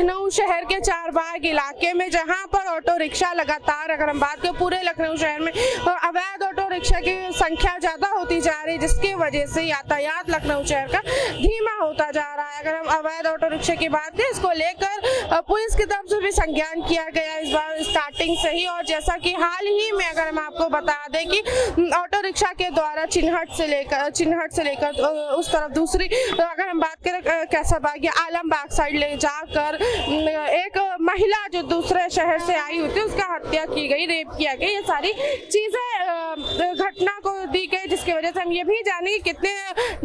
लखनऊ शहर के चारबाग इलाके में, जहां पर ऑटो रिक्शा लगातार, अगर हम बात करें पूरे लखनऊ शहर में अवैध ऑटो रिक्शा की संख्या ज्यादा होती जा रही है, जिसकी वजह से यातायात लखनऊ शहर का धीमा होता जा रहा है। अगर हम अवैध ऑटो रिक्शा की बात करें, इसको लेकर पुलिस की तरफ से भी संज्ञान किया गया इस बार स्टार्टिंग से ही। और जैसा कि हाल ही में अगर हम आपको बता दें कि ऑटो रिक्शा के द्वारा चिन्हट से लेकर उस तरफ दूसरी, अगर हम बात करें कैसाबाग या आलमबाग साइड ले जाकर एक महिला जो दूसरे शहर से आई हुई थी उसका हत्या की गई, रेप किया गया, ये सारी चीजें घटना को दी गई, जिसकी वजह से हम ये भी जाने कि कितने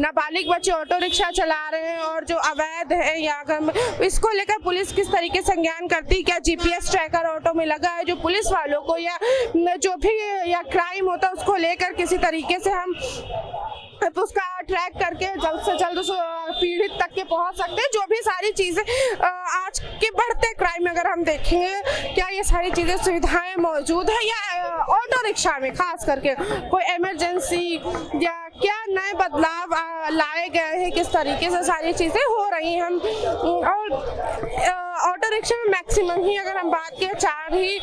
नाबालिग बच्चे ऑटो रिक्शा चला रहे हैं और जो अवैध है, या अगर इसको लेकर पुलिस किस तरीके से संज्ञान करती, क्या जीपीएस ट्रैकर ऑटो में लगा है जो पुलिस वालों को या जो भी या क्राइम होता है उसको लेकर किसी तरीके से हम उसका ट्रैक करके जल्द से जल्द उस पीड़ित तक के पहुंच सकते हैं। जो भी सारी चीजें आज के बढ़ते क्राइम में अगर हम देखेंगे, क्या ये सारी चीजें सुविधाएं मौजूद है, या ऑटो रिक्शा में खास करके कोई इमरजेंसी या क्या नए बदलाव लाए गए हैं, किस तरीके से सारी चीजें हो रही हैं। हम और ऑटो रिक्शा में मैक्सिमम ही अगर हम बात करें 4 ही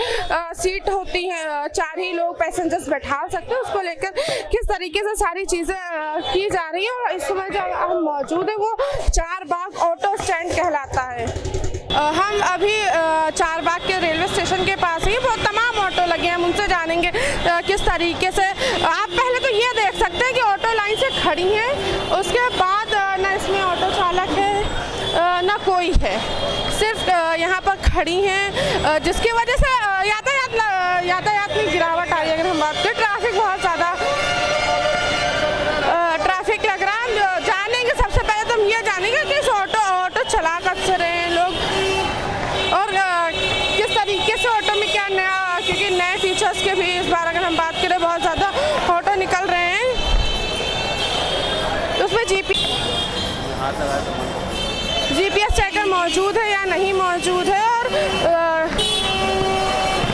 सीट होती हैं, 4 ही लोग पैसेंजर्स बैठा सकते हैं, उसको लेकर किस तरीके से सारी चीजें की जा रही है। और इस समय जो हम मौजूद है वो चारबाग ऑटो स्टैंड कहलाता है। हम अभी चारबाग के रेलवे स्टेशन के पास ही बहुत तमाम ऑटो लगे हैं, हम उनसे जानेंगे किस तरीके से। आप पहले तो ये देख सकते हैं कि ऑटो लाइन से खड़ी हैं, उसके बाद ना इसमें ऑटो चालक है ना कोई है, सिर्फ यहाँ पर खड़ी हैं, जिसकी वजह से यातायात में गिरावट आ रही है। अगर हम बात करें ट्रैफिक बहुत ज़्यादा ट्रैफिक लग रहा है। जानेंगे सबसे पहले तो हम ये जानेंगे कि इस ऑटो चला कब से रहे हैं लोग और किस तरीके से ऑटो में क्या नया, क्योंकि नए फीचर्स के भी इस बार अगर हम बात करें बहुत ज़्यादा ऑटो निकल रहे हैं, उसमें जीपीएस ट्रैकर मौजूद है या नहीं मौजूद है। और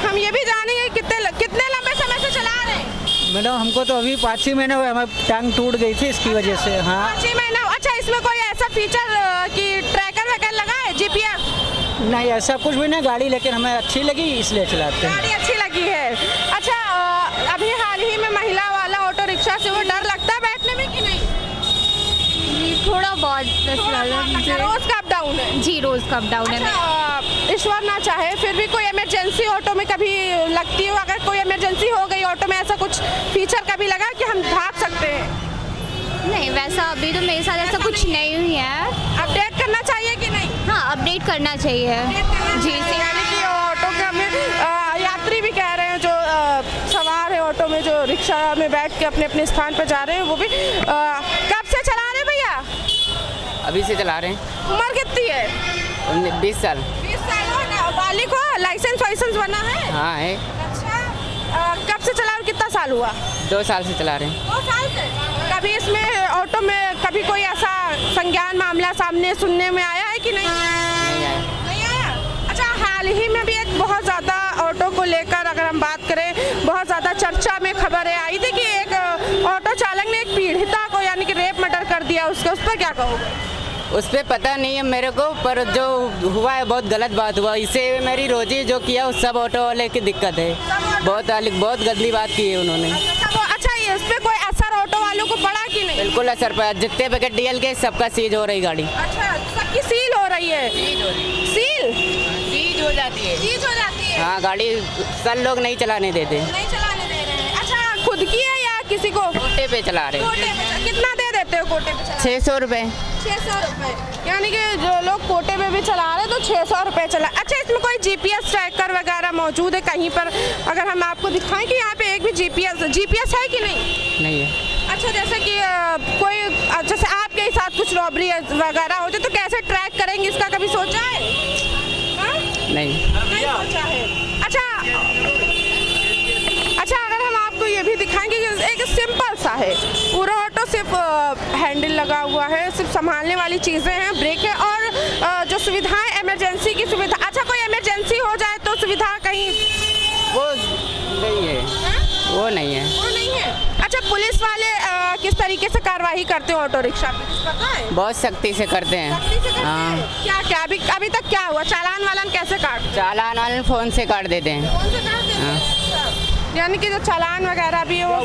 हम ये भी जानेंगे कितने लंबे समय से चला रहे हैं। मैडम हमको तो अभी 5-6 महीने हुए, हमारी टांग टूट गई थी इसकी वजह से। हाँ 5 महीना। अच्छा, इसमें कोई ऐसा फीचर कि ट्रैकर वगैरह लगा है, जीपीएस? नहीं, ऐसा कुछ भी नहीं, गाड़ी लेकिन हमें अच्छी लगी इसलिए चलाते हैं। गाड़ी अच्छी लगी है। अच्छा, अभी हाल ही में महिला वाला ऑटो रिक्शा से वो डर लगता है बैठने में कि नहीं? थोड़ा बहुत रोज का अप डाउन है जी, रोज का अप डाउन है। ईश्वर ना चाहे फिर भी कोई इमरजेंसी ऑटो में कभी लगती हो, अगर कोई इमरजेंसी हो गई ऑटो में, ऐसा कुछ फीचर कभी लगा कि हम भाग सकते हैं? नहीं, वैसा अभी तो मेरे साथ ऐसा कुछ नहीं हुई है। अपडेट करना चाहिए कि नहीं? हाँ, अपडेट करना चाहिए जी। यानी कि ऑटो के हमें यात्री भी कह रहे हैं जो सवार है ऑटो में, जो रिक्शा में बैठ के अपने अपने स्थान पर जा रहे हैं, वो भी कब से चला रहे हैं भैया? अभी से चला रहे हैं। उम्र कितनी है? 20 साल। 20 साल हो, बालिग हो, लाइसेंस बना है? हाँ है। अच्छा, कब से चला और कितना साल हुआ? 2 साल से चला रहे हैं। 2 साल से? कभी इसमें ऑटो में कभी कोई ऐसा संज्ञान मामला सामने सुनने में आया है कि नहीं? नहीं आया। अच्छा, हाल ही में भी एक बहुत ज़्यादा ऑटो को लेकर अगर हम बात करें, बहुत ज़्यादा चर्चा में खबरें आई थी कि एक ऑटो चालक ने एक पीड़िता को यानी कि रेप मर्डर कर दिया उसके, उस पर क्या कहोगे? उस पर पता नहीं है मेरे को, पर जो हुआ है बहुत गलत बात हुआ। इससे मेरी रोजी जो किया उस सब ऑटो वाले की दिक्कत है, बहुत गंदी बात की है उन्होंने। अच्छा, इस पर कोई असर ऑटो वालों को पड़ा कि नहीं? बिल्कुल असर पड़ा, जितने पैकेट डीएल के सबका सीज हो रही गाड़ी। अच्छा, सबकी सील हो रही है? सीज हो जाती है। सीज हो जाती है? हाँ, गाड़ी सब लोग नहीं चलाने देते। नहीं चलाने दे रहे हैं। अच्छा, खुद की है या किसी को? कोटे पे चला रहे हैं। कितना दे देते हो कोटे पे? 600 रुपये। 600 रुपये, यानी कि जो लोग कोटे में भी चला रहे हैं तो 600 रुपये चला। अच्छा, इसमें कोई जीपीएस ट्रैकर वगैरह मौजूद है कहीं पर? अगर हम आपको दिखाएं कि यहाँ पे एक भी जीपीएस है कि नहीं? नहीं है। अच्छा, जैसे कि जैसे आपके साथ कुछ रॉबरी वगैरह होते तो कैसे ट्रैक करेंगे, इसका कभी सोचा है? नहीं सोचा है। अच्छा, अगर हम आपको ये भी दिखाएंगे कि एक सिंपल सा है, पूरा ऑटो सिर्फ हैंडल लगा हुआ है, सिर्फ संभालने वाली चीज़ें हैं, ब्रेक है और जो सुविधाएं इमरजेंसी की सुविधा। अच्छा, कोई इमरजेंसी हो जाए तो सुविधा कहीं वो नहीं है। वो नहीं है। वो नहीं है। अच्छा, पुलिस वाले किस तरीके से कार्रवाई करते हैं ऑटो रिक्शा पे, कुछ पता है? बहुत सख्ती से करते हैं। सख्ती से करते हाँ। हैं? क्या क्या अभी तक क्या हुआ? चालान वालान कैसे काटते चालान वालन फ़ोन से काट देते हैं। हैं? कौन से काट देते हैं? अच्छा। यानी कि जो चालान वगैरह भी हो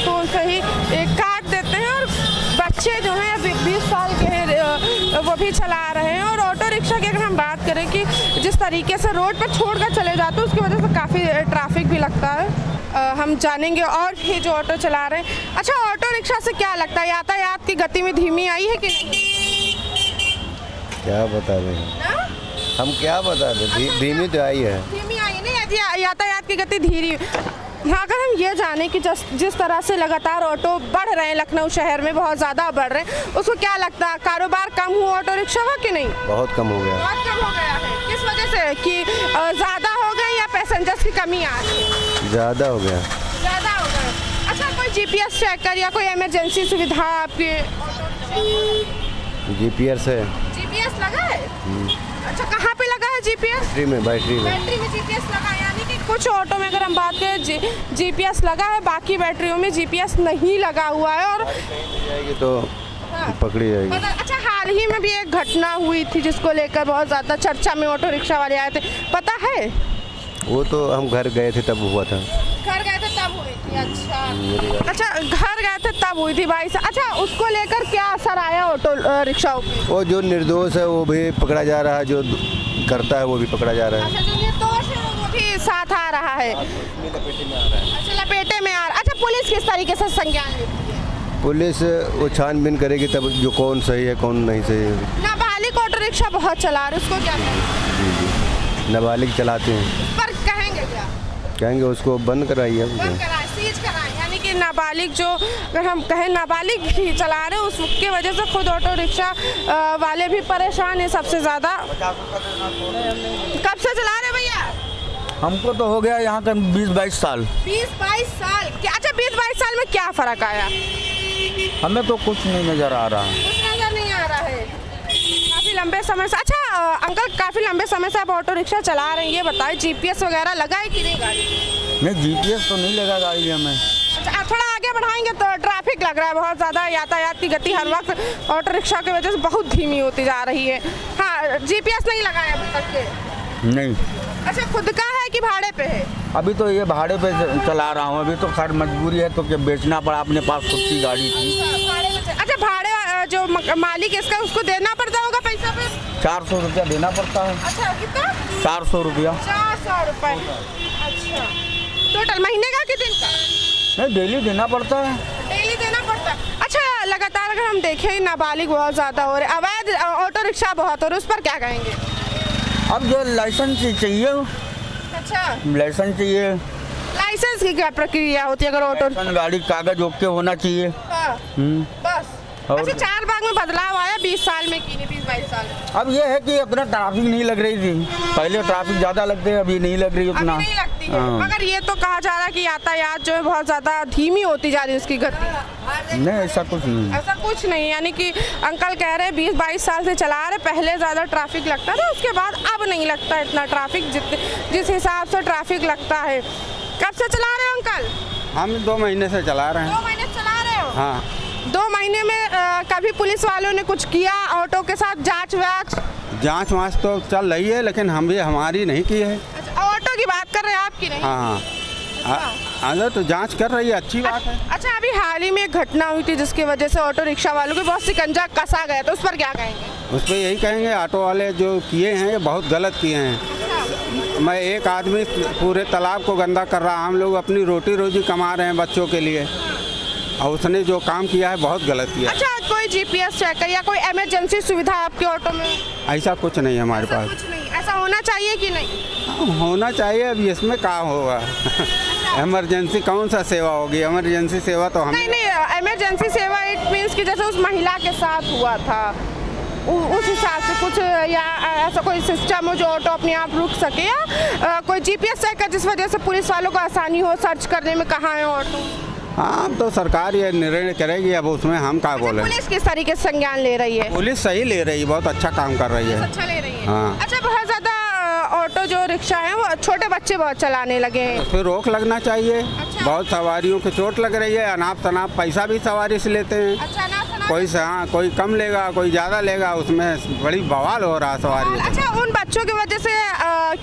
तो सही काट देते हैं। और बच्चे जो हैं 20 साल के हैं वो भी चला रहे हैं। और ऑटो रिक्शा की अगर हम बात करें कि जिस तरीके से रोड पर छोड़ कर चले जाते हैं उसकी वजह से काफ़ी ट्रैफिक भी लगता है। हम जानेंगे और भी जो ऑटो चला रहे हैं। अच्छा, ऑटो रिक्शा से क्या लगता है, यातायात की गति में धीमी आई है कि नहीं? क्या बता रहे हैं हाँ? हम, क्या बता रहे? धीमी तो आई है। धीमी आई नहीं, यदि यातायात की गति धीरे। हाँ, अगर हम ये जाने कि जिस तरह से लगातार ऑटो बढ़ रहे हैं लखनऊ शहर में, बहुत ज़्यादा बढ़ रहे हैं, उसको क्या लगता है कारोबार कम हुआ ऑटो रिक्शा का कि नहीं? बहुत कम हो गया। बहुत कम हो गया है। किस वजह से, कि ज़्यादा हो गए या पैसेंजर्स की कमी आ रही है? ज़्यादा हो गया। ज़्यादा हो गए। अच्छा, कोई GPS चेकर या कोई इमरजेंसी सुविधा आपके GPS है। GPS लगा है? अच्छा, कहाँ पे लगा है GPS? बैटरी में बैटरी में GPS लगा है। यानी कि कुछ ऑटो में अगर हम बात करें GPS लगा है, बाकी बैटरियों में GPS नहीं लगा हुआ है। और जाएगी तो पकड़ी जाएगी। अच्छा, हाल ही में भी एक घटना हुई थी जिसको लेकर बहुत ज़्यादा चर्चा में ऑटो रिक्शा वाले आए थे, पता है? वो तो हम घर गए थे तब हुआ था। घर गए थे तब हुई थी? अच्छा, घर गए थे तब हुई थी भाई साहब। अच्छा, उसको लेकर क्या असर आया ऑटो रिक्शाओं पे? वो जो निर्दोष है वो भी पकड़ा जा रहा है, जो करता है वो भी पकड़ा जा रहा है। अच्छा, जो निर्दोष है वो भी साथ आ रहा है। अच्छा, लपेटे में आ रहा। अच्छा, पुलिस किस तरीके से संज्ञान लेती है? पुलिस वो छानबीन करेगी तब जो कौन सही है कौन नहीं सही है। नाबालिग ऑटो रिक्शा बहुत चला रहे, उसको क्या कहेंगे? नाबालिग चलाते हैं, पर कहेंगे क्या? कहेंगे उसको बंद कराइए। बंद कराएं, सीज कराएं। यानी कि नाबालिग जो, अगर हम कहें नाबालिग ही चला रहे हैं, उसके वजह से खुद ऑटो रिक्शा वाले भी परेशान हैं सबसे ज़्यादा। कब से चला रहे भैया? हमको तो हो गया यहाँ का 20-22 साल। 20-22 साल? क्या? अच्छा, 20-22 साल में क्या फ़र्क आया? हमें तो कुछ नहीं नज़र आ रहा। कुछ नज़र नहीं आ रहा है काफ़ी लंबे समय से। अच्छा अंकल, काफ़ी लंबे समय से आप ऑटो रिक्शा चला रहे हैं, ये बताएं GPS वगैरह लगा है कि नहीं गाड़ी? नहीं, GPS तो नहीं लगा गाड़ी हमें। अच्छा, आप थोड़ा आगे बढ़ाएंगे तो ट्रैफिक लग रहा है बहुत ज़्यादा, यातायात की गति हर वक्त ऑटो रिक्शा की वजह से बहुत धीमी होती जा रही है। हाँ, GPS नहीं लगाया अभी तक के? नहीं। अच्छा, खुद का है कि भाड़े पे है? अभी तो ये भाड़े पे चला रहा हूँ। अभी तो खैर मजबूरी है तो क्या बेचना पड़ा, अपने पास खुद की गाड़ी थी। अच्छा, भाड़े जो मालिक इसका उसको देना पड़ता होगा पैसा पे? 400 रुपया देना पड़ता है। अच्छा, कितना? 400 रुपया। 400 रुपये। अच्छा, टोटल महीने का कि दिन का? नहीं, डेली देना पड़ता है। डेली देना पड़ता है। अच्छा, लगातार अगर हम देखें नाबालिग बहुत ज़्यादा हो रहे, अवैध ऑटो रिक्शा बहुत हो रहे, उस पर क्या कहेंगे? अब जो लाइसेंस चाहिए, अच्छा, लाइसेंस चाहिए। लाइसेंस की क्या प्रक्रिया होती है अगर ऑटो? गाड़ी कागज ओके होना चाहिए। हाँ, बस। और- अच्छा, 4 बाग में बदलाव आया 20 साल में कि नहीं? 20-22 साल में? अब ये है कि अपना ट्रैफिक नहीं लग रही थी, पहले ट्रैफिक ज़्यादा लगते हैं, अभी नहीं लग रही अभी उतना। नहीं लगती है। हाँ। मगर ये तो कहा जा रहा है कि यातायात जो है बहुत ज़्यादा धीमी होती जा रही है उसकी गति। नहीं, ऐसा कुछ नहीं। ऐसा कुछ नहीं, यानी कि अंकल कह रहे हैं 20-22 साल से चला रहे, पहले ज़्यादा ट्रैफिक लगता था, उसके बाद अब नहीं लगता इतना ट्रैफिक जिस हिसाब से ट्रैफिक लगता है। कब से चला रहे हो अंकल? हम 2 महीने से चला रहे 2 हैं। महीने से चला रहे हो? हाँ, 2 महीने में कभी पुलिस वालों ने कुछ किया ऑटो के साथ, जांच वाच? जांच वाँच तो चल रही है लेकिन हम भी हमारी नहीं की है। अच्छा, ऑटो की बात कर रहे हैं आपकी नहीं? हाँ अगर तो जांच कर रही है, अच्छी बात है। अच्छा, अभी हाल ही में एक घटना हुई थी जिसकी वजह से ऑटो रिक्शा वालों को बहुत शिकंजा कसा गया, तो उस पर क्या कहेंगे? उस पर यही कहेंगे ऑटो वाले जो किए हैं ये बहुत गलत किए हैं। मैं एक आदमी पूरे तालाब को गंदा कर रहा, हम लोग अपनी रोटी रोजी कमा रहे हैं बच्चों के लिए, और उसने जो काम किया है बहुत गलत किया। अच्छा, कोई GPS चेकर या कोई इमरजेंसी सुविधा आपके ऑटो में? ऐसा कुछ नहीं है हमारे ऐसा पास। कुछ नहीं, ऐसा होना चाहिए कि नहीं? होना चाहिए, अब इसमें क्या होगा। इमरजेंसी कौन सा सेवा होगी? इमरजेंसी सेवा तो हम नहीं नहीं, इमरजेंसी सेवा इट मीन्स कि जैसे उस महिला के साथ हुआ था उस हिसाब से कुछ, या ऐसा कोई सिस्टम हो जो ऑटो अपने आप रुक सके, या कोई GPS चेकर जिस वजह से पुलिस वालों को आसानी हो सर्च करने में कहाँ है ऑटो? हाँ, तो सरकार ये निर्णय करेगी, अब उसमें हम क्या बोले। पुलिस किस तरीके से संज्ञान ले रही है? पुलिस सही ले रही है, बहुत अच्छा काम कर रही है। अच्छा ले रही है। हाँ। अच्छा, बहुत ज़्यादा ऑटो जो रिक्शा है वो छोटे बच्चे बहुत चलाने लगे हैं। उस पर रोक लगना चाहिए। बहुत सवारियों को चोट लग रही है, अनाप शनाप पैसा भी सवारी से लेते हैं। अच्छा ना सुना। कोई कम लेगा, कोई ज़्यादा लेगा, उसमें बड़ी बवाल हो रहा है सवारी। अच्छा, उन बच्चों की वजह से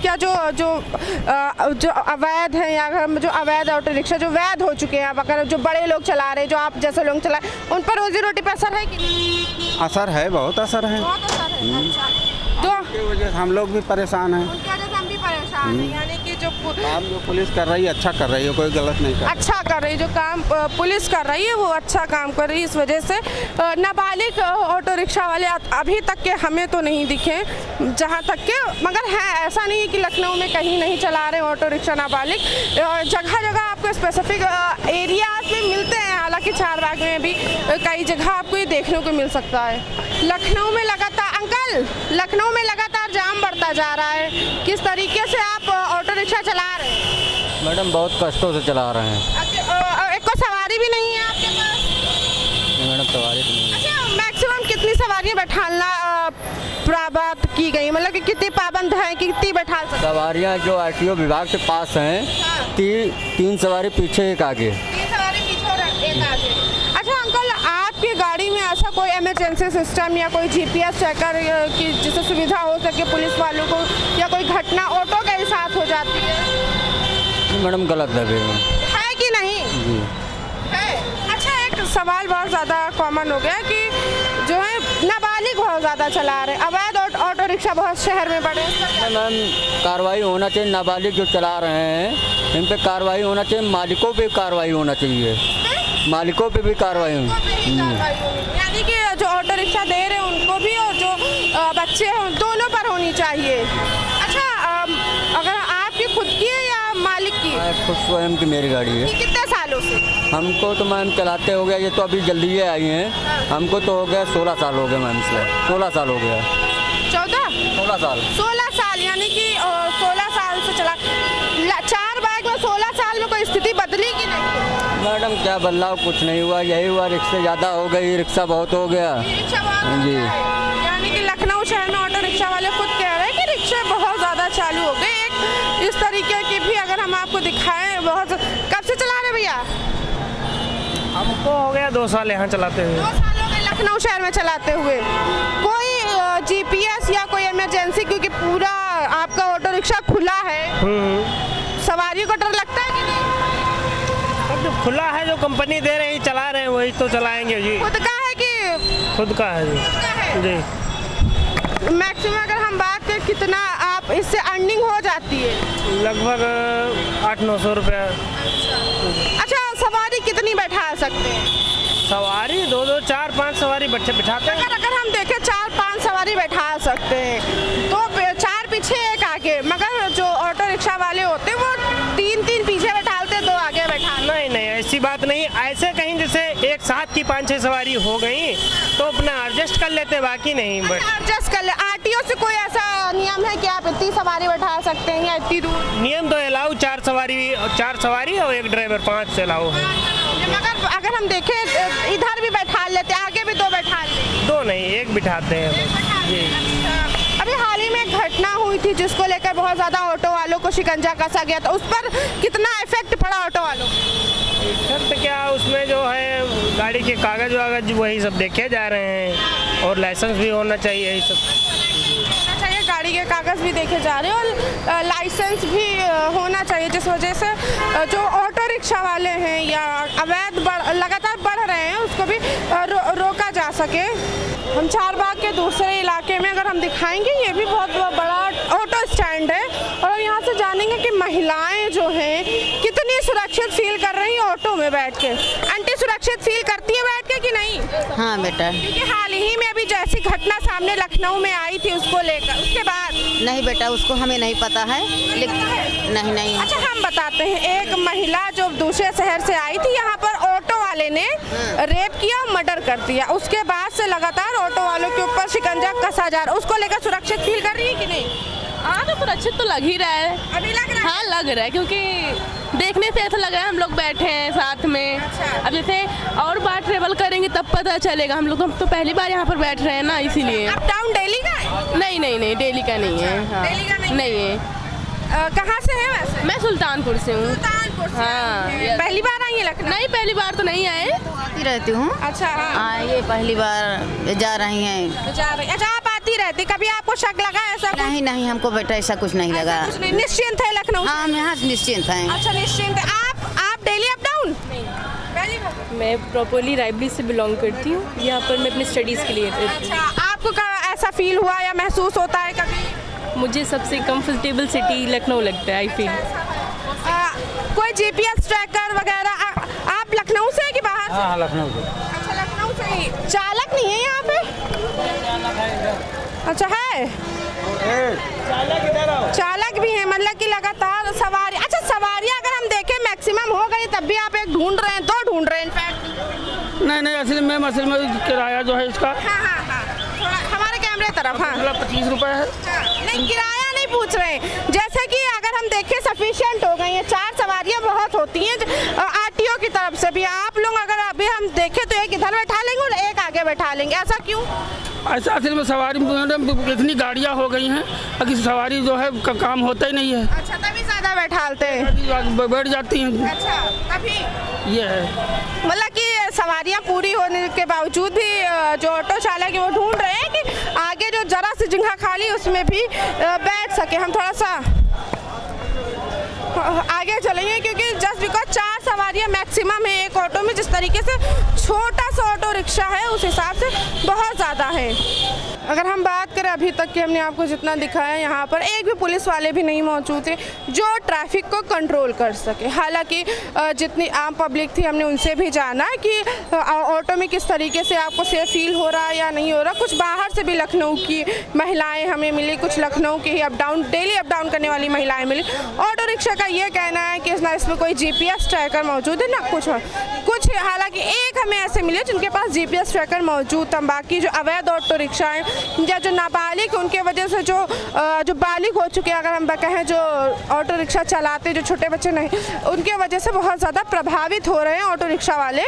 क्या जो अवैध है या जो अवैध ऑटो रिक्शा जो वैध हो चुके हैं, अब अगर जो बड़े लोग चला रहे हैं, जो आप जैसे लोग चला, उन पर रोजी रोटी पर असर है कि नहीं? असर है, बहुत असर है। बहुत असर है। अच्छा, तो उसकी वजह से हम लोग भी परेशान हैं। उनकी वजह से हम भी परेशान हैं, यानी कि जो काम जो पुलिस कर रही है अच्छा कर रही है, कोई गलत नहीं कर रही। अच्छा कर रही है, जो काम पुलिस कर रही है वो अच्छा काम कर रही है। इस वजह से नाबालिग ऑटो रिक्शा वाले अभी तक के हमें तो नहीं दिखे, जहाँ तक के, मगर है ऐसा नहीं है कि लखनऊ में कहीं नहीं चला रहे ऑटो रिक्शा नाबालिग। जगह जगह आपको स्पेसिफिक एरियाज में मिलते हैं, हालांकि चारबाग में भी कई जगह आपको ये देखने को मिल सकता है। लखनऊ में लगातार जाम बढ़ता जा रहा है, किस तरीके से आप ऑटो रिक्शा चला रहे हैं? मैडम बहुत कष्टों से चला रहे हैं। एक को सवारी भी नहीं है आपके पास? नहीं मैडम, सवारी तो नहीं है। अच्छा, मैक्सिमम कितनी सवारियां बैठाना प्रावधान की गई, मतलब कि कितनी पाबंद है, कितनी बैठा सकते? सवारियाँ जो आरटीओ विभाग के पास हैं, तीन सवारी पीछे एक आगे। 3 सवारी पीछे और एक आगे। अच्छा अंकल, आपकी गाड़ी में ऐसा कोई इमरजेंसी सिस्टम या कोई जीपीएस चेकर की जिससे सुविधा हो सके पुलिस वालों को, या कोई घटना ऑटो के साथ हो जाती है? मैडम गलत लगे है कि नहीं? जी है। अच्छा, एक सवाल बहुत ज़्यादा कॉमन हो गया कि जो है नाबालिग बहुत ज़्यादा चला रहे, अवैध ऑटो रिक्शा बहुत शहर में बढ़े। मैम कार्रवाई होना चाहिए, नाबालिग जो चला रहे हैं इन पे कार्रवाई होना चाहिए, मालिकों पे कार्रवाई होना चाहिए, मालिकों पे भी कार्रवाई होनी। यानी कि जो ऑटो रिक्शा दे रहे हैं उनको भी और जो बच्चे हैं दोनों पर होनी चाहिए। अच्छा, अगर आपकी खुद की है या मालिक की? खुद स्वयं की मेरी गाड़ी है। कितने सालों से? हमको तो मैम चलाते हो गया, ये तो अभी जल्दी ही आई हैं, हमको तो हो गया 16 साल हो गए मैम, इसलिए 16 साल हो गया। 16 साल, यानी कि 16 साल से चला। चारबाग में 16 साल में कोई स्थिति बदली कि नहीं? मैडम क्या बदलाव, कुछ नहीं हुआ, यही हुआ रिक्शा ज़्यादा हो गई, रिक्शा बहुत हो गया। रिक्शा बहुत हो जी। गया है। यानी कि लखनऊ शहर में ऑटो रिक्शा वाले खुद कह रहे हैं कि रिक्शे बहुत ज़्यादा चालू हो गए। एक इस तरीके की भी अगर हम आपको दिखाएं, बहुत कब से चला रहे भैया? हमको हो गया 2 साल यहाँ चलाते हुए। 2 साल हो गए लखनऊ शहर में चलाते हुए। कोई जीपीएस या कोई इमरजेंसी, क्योंकि पूरा आपका ऑटो रिक्शा खुला है, सवारियों को डर लगता है कि नहीं? अब जो खुला है, जो कंपनी दे रही चला रहे हैं वही तो चलाएंगे जी। खुद का है कि खुद का है जी। जी मैक्सिमम अगर हम बात करें कितना आप इससे अर्निंग हो जाती है? लगभग 800-900 रुपया। अच्छा, सवारी कितनी बैठा सकते हैं? सवारी 2-2, 4-5 सवारी बच्चे बिठाते हैं। अगर हम देखें 4-5 सवारी बैठा सकते हैं तो 4 पीछे एक आगे, मगर जो ऑटो रिक्शा वाले होते हैं वो 3 पीछे बैठाते, 2 आगे बैठा। नहीं, ऐसी बात नहीं। ऐसे कहीं जैसे एक साथ की 5-6 सवारी हो गई तो अपना एडजस्ट कर लेते, बाकी नहीं। एडजस्ट कर ले। आरटीओ से कोई ऐसा नियम है कि आप इतनी सवारी बैठा सकते हैं या इतनी दूर? नियम तो अलाउ 4 सवारी और एक ड्राइवर, 5 से अलाउ है। मगर अगर हम देखें इधर भी बैठा लेते, आगे भी 2 बैठा लेते। 2 नहीं, 1 बिठाते हैं जी। अभी हाल ही में एक घटना हुई थी जिसको लेकर बहुत ज़्यादा ऑटो वालों को शिकंजा कसा गया था, उस पर कितना इफेक्ट पड़ा ऑटो वालों को? तो क्या उसमें जो है गाड़ी के कागज वागज वही सब देखे जा रहे हैं, और लाइसेंस भी होना चाहिए, यही सब चाहिए। गाड़ी के कागज़ भी देखे जा रहे हैं और लाइसेंस भी होना चाहिए, जिस वजह से जो ऑटो रिक्शा वाले हैं या अवैध लगातार बढ़ रहे हैं उसको भी रोका जा सके। हम चारबाग के दूसरे इलाके में अगर हम दिखाएंगे, ये भी बहुत बड़ा ऑटो स्टैंड है और यहाँ से जानेंगे कि महिलाएं जो हैं कितनी सुरक्षित फील कर रही हैं ऑटो में बैठ के। आंटी सुरक्षित फील करती है बैठ के कि नहीं? हाँ बेटा। क्योंकि हाल ही में अभी जैसी घटना सामने लखनऊ में आई थी उसको लेकर, उसके बाद नहीं बेटा, उसको हमें नहीं पता है, लेकिन नहीं। अच्छा, हम बताते हैं। एक महिला जो दूसरे शहर से आई थी, यहाँ पर ऑटो वाले ने रेप किया, मर्डर कर दिया। उसके बाद से लगातार ऑटो वालों के ऊपर शिकंजा कसा जा रहा है। उसको लेकर सुरक्षित फील कर रही है कि नहीं? हाँ, तो सुरक्षित तो लग ही रहा है। अभी लग रहा है? हाँ लग रहा है, क्योंकि देखने से ऐसा लग रहा है हम लोग बैठे हैं साथ में। अब जैसे और बार ट्रेवल करेंगे तब पता चलेगा। हम लोग तो पहली बार यहाँ पर बैठ रहे हैं ना, इसीलिए। अप डाउन डेली का है? नहीं नहीं नहीं, डेली का नहीं है। हाँ। डेली का नहीं है। कहाँ से है वैसे? मैं सुल्तानपुर से हूँ। सुल्तानपुर से। हाँ। पहली बार आई है लखनऊ? नहीं, पहली बार तो नहीं आए। आती रहती हूँ। अच्छा। हाँ, ये पहली बार जा रही हैं। अच्छा, आप आती रहती, कभी आपको शक लगा ऐसा? नहीं नहीं, हमको बेटा ऐसा कुछ नहीं लगा। कुछ नहीं, निश्चिंत है लखनऊ? हाँ, हम यहाँ से निश्चिंत हैं। अच्छा, निश्चिंत है। आप डेली अप डाउन? पहली बार? मैं प्रॉपरली रायबरी से बिलोंग करती हूँ। यहाँ पर मैं अपनी स्टडीज़ के लिए रहती हूँ। अच्छा, आपको ऐसा फील हुआ या महसूस होता है कभी? मुझे सबसे कंफर्टेबल सिटी लखनऊ लगता है, आई फील। कोई जीपीएस ट्रैकर वगैरह? आप लखनऊ से हैं कि बाहर से? हाँ, लखनऊ से। अच्छा, लखनऊ से ही। चालक नहीं है यहाँ पे? अच्छा, है चालक भी है, मतलब कि लगातार सवारी। अच्छा, सवारियाँ अगर हम देखें मैक्सिमम हो गई, तब भी आप एक ढूंढ रहे हैं, 2 ढूंढ रहे हैं इनफैक्ट? नहीं, असल में किराया जो है इसका हाँ, थोड़ा हमारे कैमरे तरफ। हाँ, 25 रुपये है। नहीं, किराया नहीं पूछ रहे हैं। जैसे कि अगर हम देखें सफिशिएंट हो गई हैं, 4 सवारियां बहुत होती हैं आरटीओ की तरफ से भी। आप लोग अगर अभी हम देखें तो एक इधर बैठा लेंगे और एक आगे बैठा लेंगे, ऐसा क्यों? ऐसा असल में सवारी इतनी गाड़ियाँ हो गई हैं कि सवारी जो है काम होता ही नहीं है। अच्छा, तभी ज़्यादा बैठाते हैं, बैठ जाती हैं। अच्छा, तभी ये है, मतलब कि सवारियां पूरी होने के बावजूद भी जो ऑटो चालक है वो ढूंढ रहे हैं कि आगे जो जरा सी जगह खाली उसमें भी बैठ सके। हम थोड़ा सा आगे चलेंगे क्योंकि जस्ट बिकॉज 4 सवारियां मैक्सिमम है एक ऑटो में। जिस तरीके से छोटा सा ऑटो रिक्शा है उस हिसाब से बहुत ज़्यादा है। अगर हम बात करें अभी तक कि हमने आपको जितना दिखाया, यहाँ पर एक भी पुलिस वाले भी नहीं मौजूद थे जो ट्रैफिक को कंट्रोल कर सके। हालांकि जितनी आम पब्लिक थी हमने उनसे भी जाना कि ऑटो में किस तरीके से आपको सेफ फील हो रहा है या नहीं हो रहा। कुछ बाहर से भी लखनऊ की महिलाएं हमें मिली, कुछ लखनऊ के ही डेली अप डाउन करने वाली महिलाएं मिली। ऑटो रिक्शा का ये कहना है कि ना इसमें कोई जीपीएस ट्रैकर मौजूद है ना कुछ। हालांकि एक हमें ऐसे मिले जिनके पास जीपीएस ट्रैकर मौजूद था। बाकी जो अवैध ऑटो रिक्शा हैं या जो नाबालिग, उनके वजह से जो बालिग हो चुके हैं, अगर हम कहें जो ऑटो रिक्शा चलाते जो छोटे बच्चे नहीं, उनके वजह से बहुत ज़्यादा प्रभावित हो रहे हैं ऑटो रिक्शा वाले,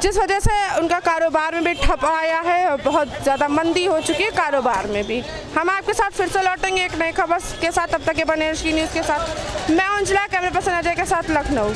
जिस वजह से उनका कारोबार में भी ठप आया है और बहुत ज़्यादा मंदी हो चुकी है कारोबार में भी। हम आपके साथ फिर से लौटेंगे एक नई खबर के साथ। तब तक के बने न्यूज़ के साथ। मैं अंजला, कैमरे पर्सन अजय के साथ, लखनऊ।